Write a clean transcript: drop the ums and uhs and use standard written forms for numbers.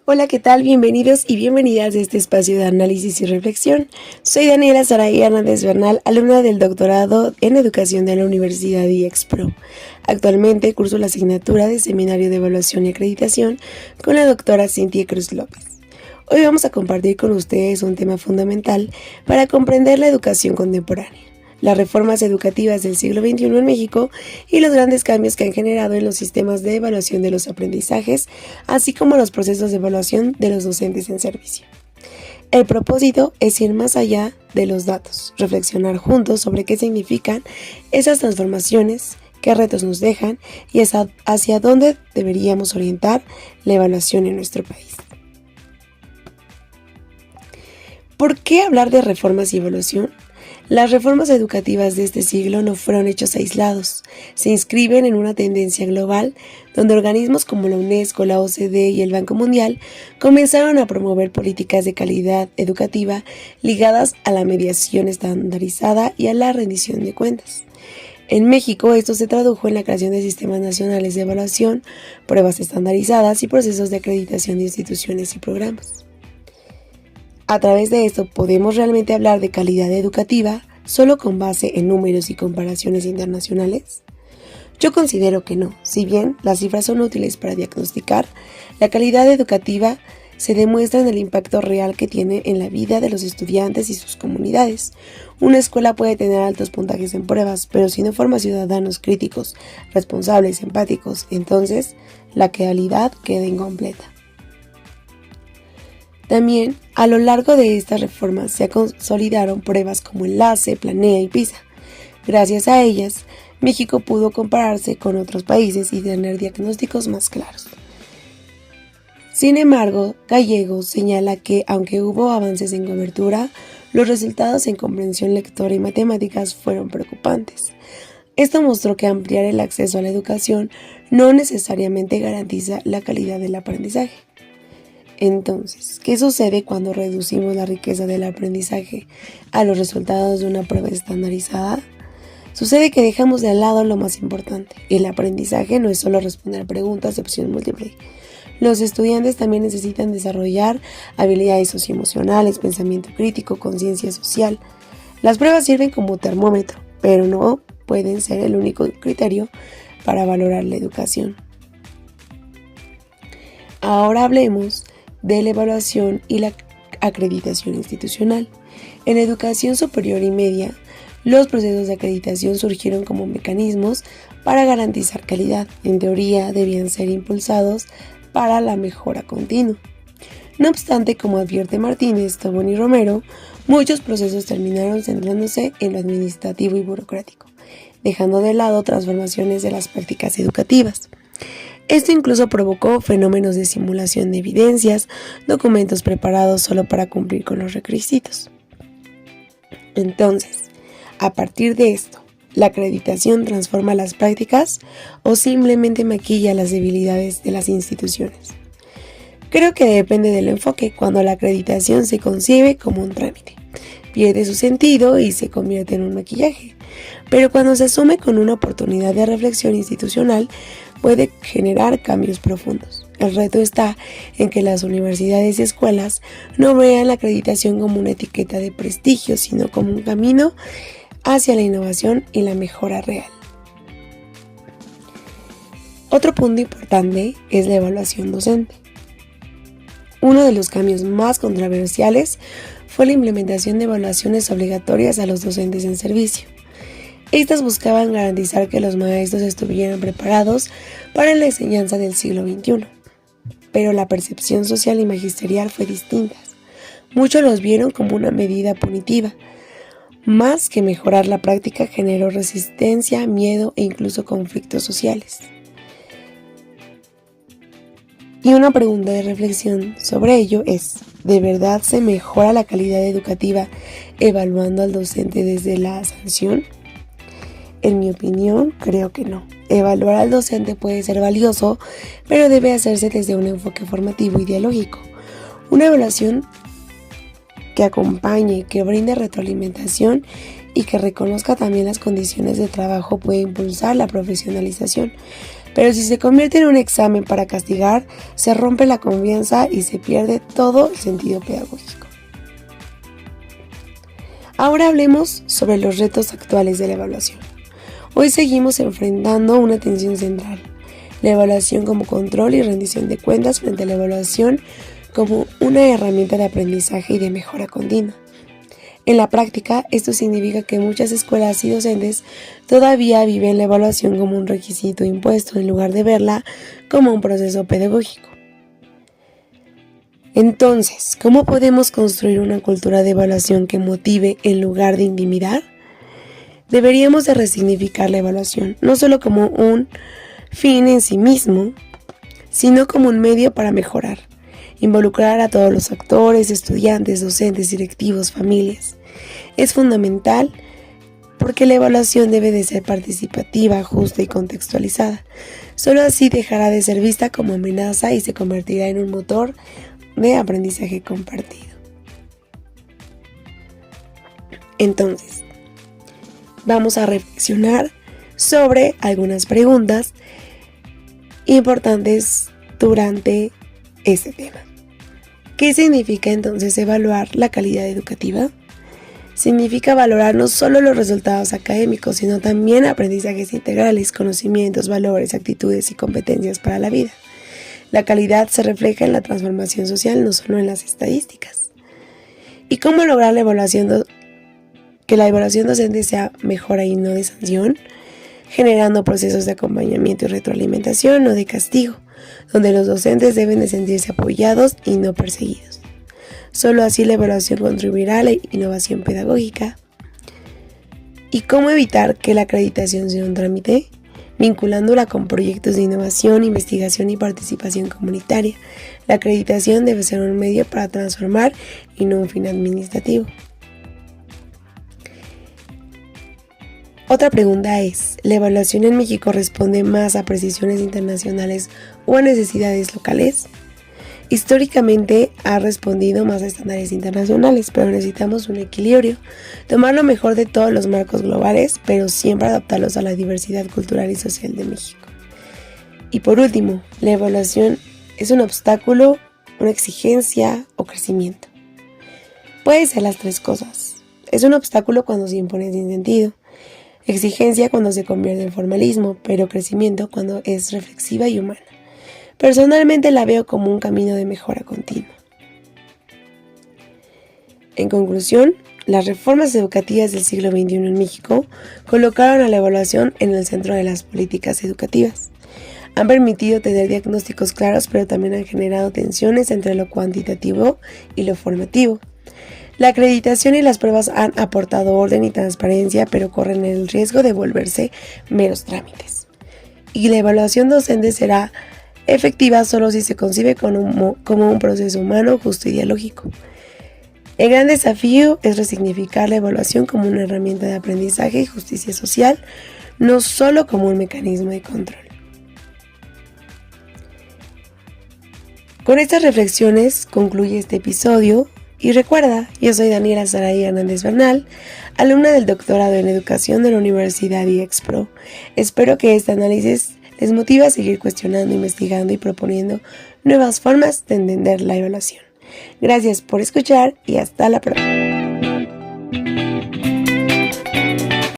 Hola, ¿qué tal? Bienvenidos y bienvenidas a este espacio de análisis y reflexión. Soy Daniela Saraí Hernández Bernal, alumna del doctorado en Educación de la Universidad IEXPRO. Actualmente curso la asignatura de Seminario de Evaluación y Acreditación con la doctora Cintia Cruz López. Hoy vamos a compartir con ustedes un tema fundamental para comprender la educación contemporánea, las reformas educativas del siglo XXI en México y los grandes cambios que han generado en los sistemas de evaluación de los aprendizajes, así como los procesos de evaluación de los docentes en servicio. El propósito es ir más allá de los datos, reflexionar juntos sobre qué significan esas transformaciones, qué retos nos dejan y hacia dónde deberíamos orientar la evaluación en nuestro país. ¿Por qué hablar de reformas y evaluación? Las reformas educativas de este siglo no fueron hechos aislados, se inscriben en una tendencia global donde organismos como la UNESCO, la OCDE y el Banco Mundial comenzaron a promover políticas de calidad educativa ligadas a la mediación estandarizada y a la rendición de cuentas. En México esto se tradujo en la creación de sistemas nacionales de evaluación, pruebas estandarizadas y procesos de acreditación de instituciones y programas. A través de esto, ¿podemos realmente hablar de calidad educativa solo con base en números y comparaciones internacionales? Yo considero que no. Si bien las cifras son útiles para diagnosticar, la calidad educativa se demuestra en el impacto real que tiene en la vida de los estudiantes y sus comunidades. Una escuela puede tener altos puntajes en pruebas, pero si no forma ciudadanos críticos, responsables, empáticos, entonces la calidad queda incompleta. También, a lo largo de estas reformas se consolidaron pruebas como Enlace, Planea y PISA. Gracias a ellas, México pudo compararse con otros países y tener diagnósticos más claros. Sin embargo, Gallegos señala que, aunque hubo avances en cobertura, los resultados en comprensión lectora y matemáticas fueron preocupantes. Esto mostró que ampliar el acceso a la educación no necesariamente garantiza la calidad del aprendizaje. Entonces, ¿qué sucede cuando reducimos la riqueza del aprendizaje a los resultados de una prueba estandarizada? Sucede que dejamos de lado lo más importante. El aprendizaje no es solo responder preguntas de opción múltiple. Los estudiantes también necesitan desarrollar habilidades socioemocionales, pensamiento crítico, conciencia social. Las pruebas sirven como termómetro, pero no pueden ser el único criterio para valorar la educación. Ahora hablemos de la evaluación y la acreditación institucional. En educación superior y media, los procesos de acreditación surgieron como mecanismos para garantizar calidad. En teoría, debían ser impulsados para la mejora continua. No obstante, como advierte Martínez, Tobón y Romero, muchos procesos terminaron centrándose en lo administrativo y burocrático, dejando de lado transformaciones de las prácticas educativas. Esto incluso provocó fenómenos de simulación de evidencias, documentos preparados solo para cumplir con los requisitos. Entonces, a partir de esto, ¿la acreditación transforma las prácticas o simplemente maquilla las debilidades de las instituciones? Creo que depende del enfoque. Cuando la acreditación se concibe como un trámite, pierde su sentido y se convierte en un maquillaje. Pero cuando se asume con una oportunidad de reflexión institucional, puede generar cambios profundos. El reto está en que las universidades y escuelas no vean la acreditación como una etiqueta de prestigio, sino como un camino hacia la innovación y la mejora real. Otro punto importante es la evaluación docente. Uno de los cambios más controversiales fue la implementación de evaluaciones obligatorias a los docentes en servicio. Estas buscaban garantizar que los maestros estuvieran preparados para la enseñanza del siglo XXI, pero la percepción social y magisterial fue distinta. Muchos los vieron como una medida punitiva. Más que mejorar la práctica, generó resistencia, miedo e incluso conflictos sociales. Y una pregunta de reflexión sobre ello es, ¿de verdad se mejora la calidad educativa evaluando al docente desde la sanción? En mi opinión, creo que no. Evaluar al docente puede ser valioso, pero debe hacerse desde un enfoque formativo y dialógico. Una evaluación que acompañe, que brinde retroalimentación y que reconozca también las condiciones de trabajo puede impulsar la profesionalización. Pero si se convierte en un examen para castigar, se rompe la confianza y se pierde todo el sentido pedagógico. Ahora hablemos sobre los retos actuales de la evaluación. Hoy seguimos enfrentando una tensión central: la evaluación como control y rendición de cuentas frente a la evaluación como una herramienta de aprendizaje y de mejora continua. En la práctica, esto significa que muchas escuelas y docentes todavía viven la evaluación como un requisito impuesto en lugar de verla como un proceso pedagógico. Entonces, ¿cómo podemos construir una cultura de evaluación que motive en lugar de intimidar? Deberíamos de resignificar la evaluación, no solo como un fin en sí mismo, sino como un medio para mejorar. Involucrar a todos los actores, estudiantes, docentes, directivos, familias. Es fundamental porque la evaluación debe de ser participativa, justa y contextualizada. Solo así dejará de ser vista como amenaza y se convertirá en un motor de aprendizaje compartido. Entonces, vamos a reflexionar sobre algunas preguntas importantes durante este tema. ¿Qué significa entonces evaluar la calidad educativa? Significa valorar no solo los resultados académicos, sino también aprendizajes integrales, conocimientos, valores, actitudes y competencias para la vida. La calidad se refleja en la transformación social, no solo en las estadísticas. ¿Y cómo lograr que la evaluación docente sea mejora y no de sanción? Generando procesos de acompañamiento y retroalimentación, no de castigo, donde los docentes deben de sentirse apoyados y no perseguidos. Solo así la evaluación contribuirá a la innovación pedagógica. ¿Y cómo evitar que la acreditación sea un trámite? Vinculándola con proyectos de innovación, investigación y participación comunitaria. La acreditación debe ser un medio para transformar y no un fin administrativo. Otra pregunta es, ¿la evaluación en México responde más a precisiones internacionales o a necesidades locales? Históricamente ha respondido más a estándares internacionales, pero necesitamos un equilibrio, tomar lo mejor de todos los marcos globales, pero siempre adaptarlos a la diversidad cultural y social de México. Y por último, ¿la evaluación es un obstáculo, una exigencia o crecimiento? Puede ser las tres cosas. Es un obstáculo cuando se impone sin sentido, exigencia cuando se convierte en formalismo, pero crecimiento cuando es reflexiva y humana. Personalmente la veo como un camino de mejora continua. En conclusión, las reformas educativas del siglo XXI en México colocaron a la evaluación en el centro de las políticas educativas. Han permitido tener diagnósticos claros, pero también han generado tensiones entre lo cuantitativo y lo formativo. La acreditación y las pruebas han aportado orden y transparencia, pero corren el riesgo de volverse meros trámites. Y la evaluación docente será efectiva solo si se concibe como un proceso humano, justo y dialógico. El gran desafío es resignificar la evaluación como una herramienta de aprendizaje y justicia social, no solo como un mecanismo de control. Con estas reflexiones concluye este episodio. Y recuerda, yo soy Daniela Saray Hernández Bernal, alumna del doctorado en Educación de la Universidad IEXPRO. Espero que este análisis les motive a seguir cuestionando, investigando y proponiendo nuevas formas de entender la evaluación. Gracias por escuchar y hasta la próxima.